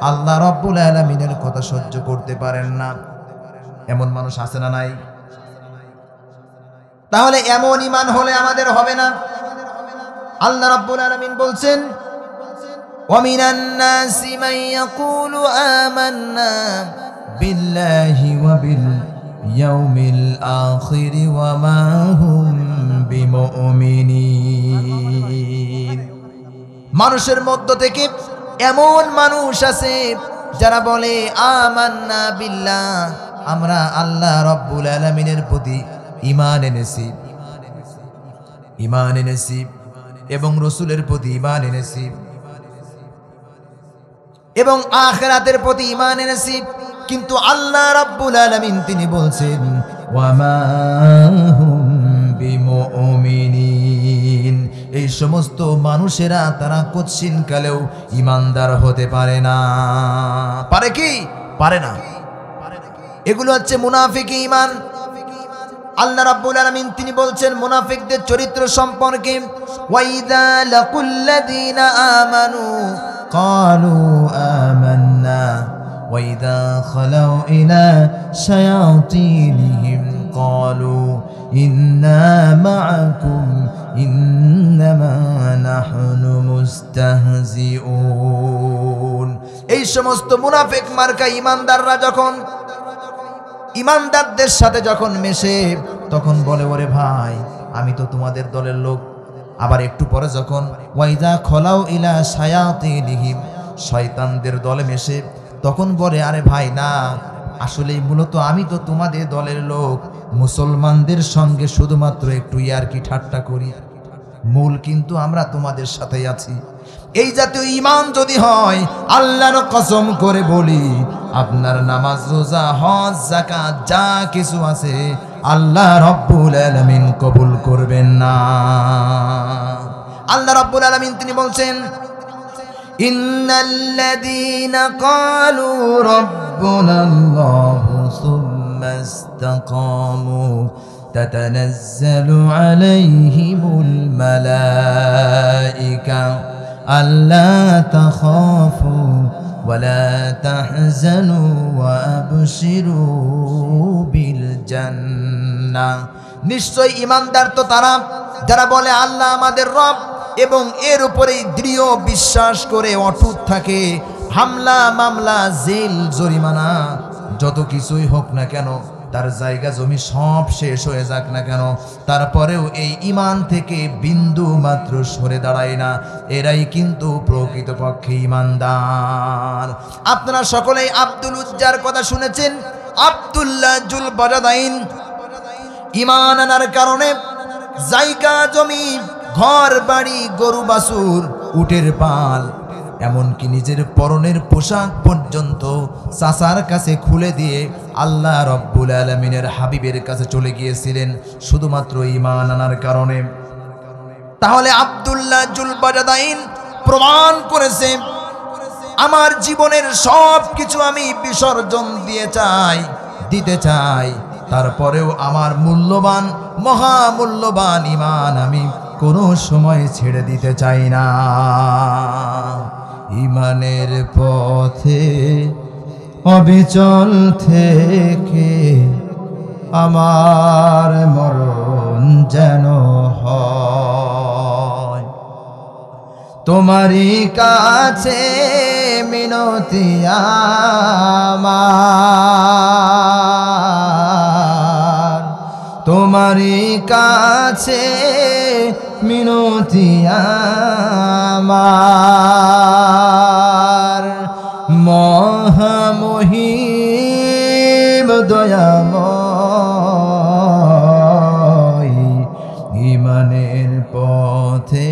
আল্লাহ রাব্বুল আলামিনের কথা সহ্য করতে পারেন না। এমন মানুষ আছে না নাই? তাহলে এমন ঈমান হলে আমাদের হবে না। আল্লাহ রাব্বুল আলামিন বলছেন, ওয়া মিনান নাসি মান ইয়াকুলু আমান্না বিল্লাহি ওয়া বিল ইয়াউমিল আখির ওয়া মা হুম বিমুমিনিন। মানুষের মধ্য থেকে এমন মানুষ আছে যারা বলে আমান্না বিল্লাহ, আমরা আল্লাহ রাব্বুল আলামিনের প্রতি ঈমান এনেছি এবং রাসূলের প্রতি ঈমান এনেছি এবং আখিরাতের প্রতি ঈমান এনেছি, কিন্তু আল্লাহ রাব্বুল আলামিন তিনি বলছেন ওয়া মা হুম বিমুমিনিন। এই সমস্ত মানুষেরা তারা কুৎসিন কালেও ঈমানদার হতে পারে না। পারে কি? পারে না। এগুলো হচ্ছে মুনাফিকি ঈমান। আল্লাহ রাব্বুল আলামিন তিনি বলছেন মুনাফিকদের চরিত্র সম্পর্কে, ওয়াইদা লাকুল্লাযীনা আমানু ক্বালু আমান্না ওয়াইদা খালাউ ইলা শায়াতিনহিম ক্বালু ইন্না মাআকুম ইন্নামা নাহনু মুস্তাহজিউন। এই সমস্ত মুনাফিক মার্কা ঈমানদাররা যখন ঈমানদারদের সাথে যখন মেশে তখন বলে, ওরে ভাই আমি তো তোমাদের দলের লোক। আবার একটু পরে যখন ওয়াইদা খলাউ ইলা শায়াতিনহিম শয়তানদের দলে মেশে তখন বলে, আরে ভাই না, আসলে মূলত আমি তো তোমাদের দলের লোক, মুসলমানদের সঙ্গে শুধুমাত্র একটু ইয়ারকি ঠাট্টা করি, মূল কিন্তু আমরা তোমাদের সাথেই আছি। এই জাতীয় ঈমান যদি হয়, আল্লাহর কসম করে বলি, আপনার নামাজ রোজা হজ যাকাত যা কিছু আছে আল্লাহ রাব্বুল আলামিন কবুল করবেন না। আল্লাহ রাব্বুল আলামিন তিনি বলছেন, ইন্নাল্লাযীনা ক্বালু রাব্বুনাল্লাহু সুম্মা ইসতাকামু তাতানাজ্জালু আলাইহিমুল মালাইকা আল্লা তাখাফু ওয়ালা তাহজানু ওয়া আবশিরু বিল জান্নাহ। নিশ্চয় ঈমানদার তো তারা যারা বলে আল্লাহ আমাদের রব, এবং এর উপরেই দৃঢ় বিশ্বাস করে অটুট থাকে, হামলা মামলা জেল জরিমানা যত কিছুই হোক না কেন, তার জায়গা জমি সব শেষ হয়ে যাক না কেন, তারপরেও এই ঈমান থেকে বিন্দু মাত্র সরে দাঁড়ায় না, এরাই কিন্তু প্রকৃতপক্ষে ঈমানদার। আপনারা সকলেই আব্দুল উজ্জার কথা শুনেছেন। আব্দুল্লাহ জুল বাজাদাইন ঈমান আনার কারণে জায়গা জমি, ঘর বাড়ি, গরু বাছুর, উটের পাল, এমনকি নিজের পরনের পোশাক পর্যন্ত চাচার কাছে খুলে দিয়ে আল্লাহ রব্বুল আলামিনের হাবিবের কাছে চলে গিয়েছিলেন শুধুমাত্র ঈমান আনার কারণে। তাহলে আব্দুল্লাহ জুল বাজাদাইন প্রমাণ করেছে, আমার জীবনের সব কিছু আমি বিসর্জন দিতে চাই, তারপরেও আমার মূল্যবান, মহামূল্যবান ঈমান আমি কোনো সময় ছেড়ে দিতে চাই না। ঈমানের পথে অবিচল থেকে আমার মরণ যেন হয়, তোমারই কাছে মিনতি আমার, তোমারই কাছে মিনতি আমার, মহামহিম দয়াময়, ঈমানের পথে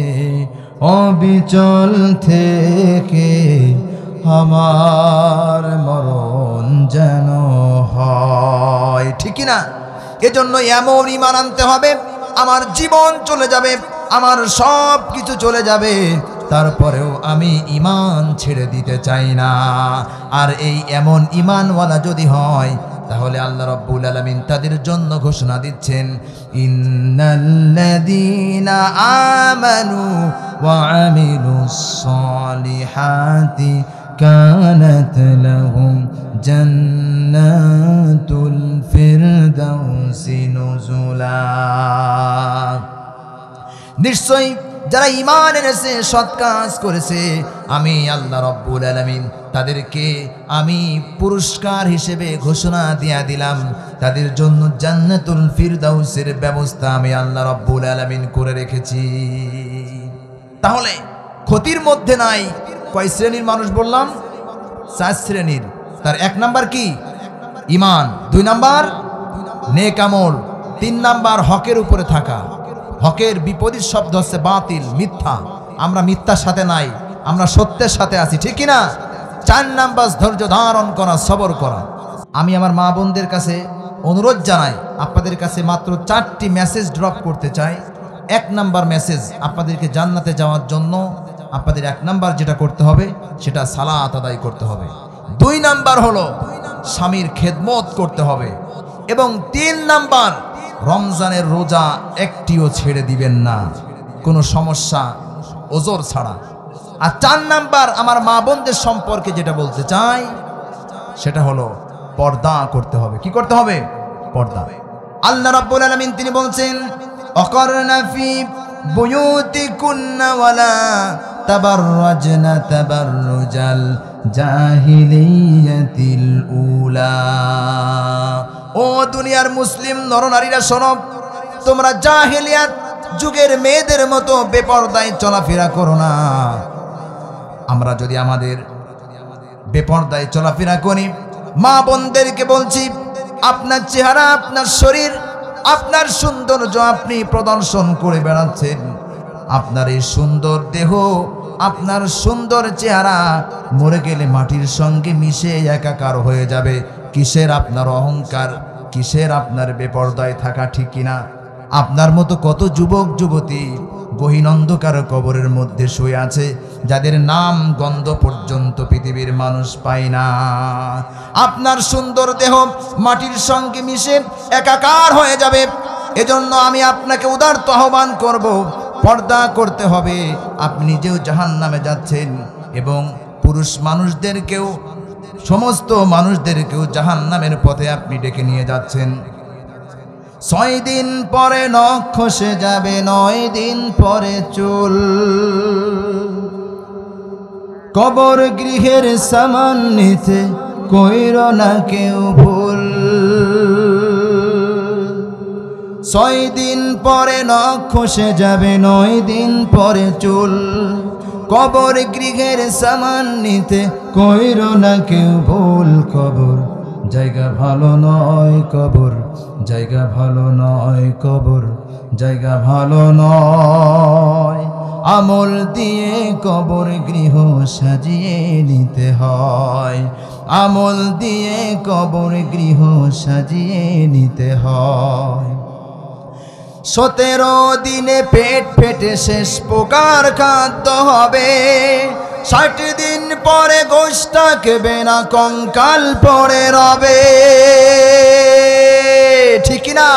অবিচল থেকে আমার মরণ যেন হয়। ঠিক না? এজন্য এমন ঈমান আনতে হবে, আমার জীবন চলে যাবে, আমার সব কিছু চলে যাবে, তারপরেও আমি ঈমান ছেড়ে দিতে চাই না। আর এই এমন ঈমানওয়ালা যদি হয়, তাহলে আল্লাহ রাব্বুল আলামিন তাদের জন্য ঘোষণা দিচ্ছেন, ইন্নাল্লাযীনা আমানু ওয়া আমিলুস সালিহাতি কানাত লাহুম জান্নাতুল ফিরদাউসি নুজুলা। নিশ্চয়ই যারা ঈমান এনেছে, সৎ কাজ করেছে, আমি আল্লাহ রাব্বুল আলামিন তাদেরকে আমি পুরস্কার হিসেবে ঘোষণা দিয়ে দিলাম, তাদের জন্য জান্নাতুল ফিরদাউসের ব্যবস্থা আমি আল্লাহ রাব্বুল আলামিন করে রেখেছি। তাহলে ক্ষতির মধ্যে নাই। কয় শ্রেণীর মানুষ বললাম? 4 শ্রেণীর। তার 1 নাম্বার কি? ঈমান। 2 নাম্বার নেক আমল। 3 নাম্বার হকের উপরে থাকা। হকের বিপরীত শব্দ হচ্ছে বাতিল, মিথ্যা। আমরা মিথ্যার সাথে নাই, আমরা সত্যের সাথে আছি, ঠিক কিনা? 4 নাম্বার ধৈর্য ধারণ করা, সবর করা। আমি আমার মা বোনদের কাছে অনুরোধ জানাই, আপনাদের কাছে মাত্র 4টি মেসেজ ড্রপ করতে চাই। 1 নাম্বার মেসেজ, আপনাদেরকে জান্নাতে যাওয়ার জন্য আপনাদের 1 নাম্বার যেটা করতে হবে সেটা সালাত আদায় করতে হবে। 2 নাম্বার হলো স্বামীর খেদমত করতে হবে, এবং 3 নাম্বার রমজানের রোজা একটিও ছেড়ে দিবেন না, কোনো সমস্যা ওজর ছাড়া। আর 4 নাম্বার আমার মা বোনদের সম্পর্কে যেটা বলতে চাই সেটা হলো পর্দা করতে হবে। কি করতে হবে? পর্দা। আল্লাহ রাব্বুল আলামিন তিনি বলছেন, অকরনা ফি বুয়ুতিকুন্না ওয়ালা তাবাররাজনা তাবাররুজাল জাহিলিয়াতিল উলা। ও দুনিয়ার মুসলিম নরনারীরা শোনো, তোমরা জাহিলিয়াত যুগের মেয়েদের মতো বেপরদায় চলাফেরা করো না। আমরা যদি আমাদের বেপরদায় চলাফেরা করি, মা বোনদেরকে বলছি, আপনার চেহারা, আপনার শরীর, আপনার সৌন্দর্য আপনি প্রদর্শন করে বেড়াচ্ছেন, আপনার এই সুন্দর দেহ, আপনার সুন্দর চেহারা মরে গেলে মাটির সঙ্গে মিশে একাকার হয়ে যাবে। কিসের আপনার অহংকার, কিসের আপনার বেপরদায় থাকা, ঠিক কিনা? আপনার মতো কত যুবক যুবতী গহীন অন্ধকার কবরের মধ্যে শুয়ে আছে, যাদের নাম গন্ধ পর্যন্ত পৃথিবীর মানুষ পায় না। আপনার সুন্দর দেহ মাটির সঙ্গে মিশে একাকার হয়ে যাবে। এজন্য আমি আপনাকে উদারত আহ্বান করব, পর্দা করতে হবে। আপনি নিজেও জাহান্নামে যাচ্ছেন এবং পুরুষ মানুষদেরকেও, সমস্ত মানুষদেরকেও জাহান্নামের পথে আপনি ডেকে নিয়ে যাচ্ছেন। 6 দিন পরে নখ খসে যাবে, 9 দিন পরে চুল। কবর গৃহের সামান নিতে কইরো না কেউ ভুল। 6 দিন পরে নখ খসে যাবে, 9 দিন পরে চুল। কবর গৃহের সামান নিতে কইরো না কেউ ভুল। কবর জায়গা ভালো নয়, কবর জায়গা ভালো নয়, কবর জায়গা ভালো নয়। আমল দিয়ে কবর গৃহ সাজিয়ে নিতে হয়, আমল দিয়ে কবর গৃহ সাজিয়ে নিতে হয়। 17 দিনে পেট ফেটে শেষ প্রকার খাদ্য হবে, 60 দিন পরে গোশত থাকবে না, কঙ্কাল পড়ে রবে। ঠিক না?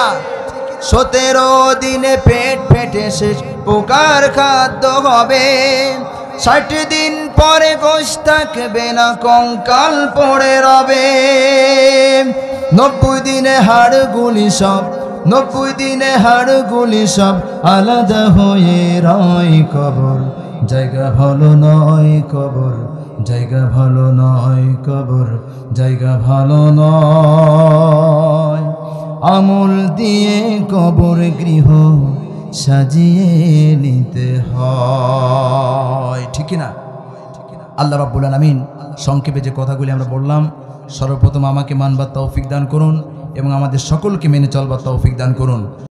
17 দিনে পেট ফেটে শেষ প্রকার খাদ্য হবে, 60 দিন পরে গোশত থাকবে না, কঙ্কাল পড়ে রবে। 90 দিনে হাড়গুলি সব, 90 দিনে হাড়গুলি সব আলাদা হয়ে রয়। কবর জায়গা ভালো নয়, কবর জায়গা ভালো নয়, কবর জায়গা ভালো নয়। আমল দিয়ে কবর গৃহ সাজিয়ে নিতে হয়। ঠিক না? আল্লাহ রাব্বুল আলামিন সংক্ষেপে যে কথাগুলি আমরা বললাম, সর্বপ্রথম আমাকে মানবার তৌফিক দান করুন এবং আমাদের সকলকে মেনে চলবার তৌফিক দান করুন।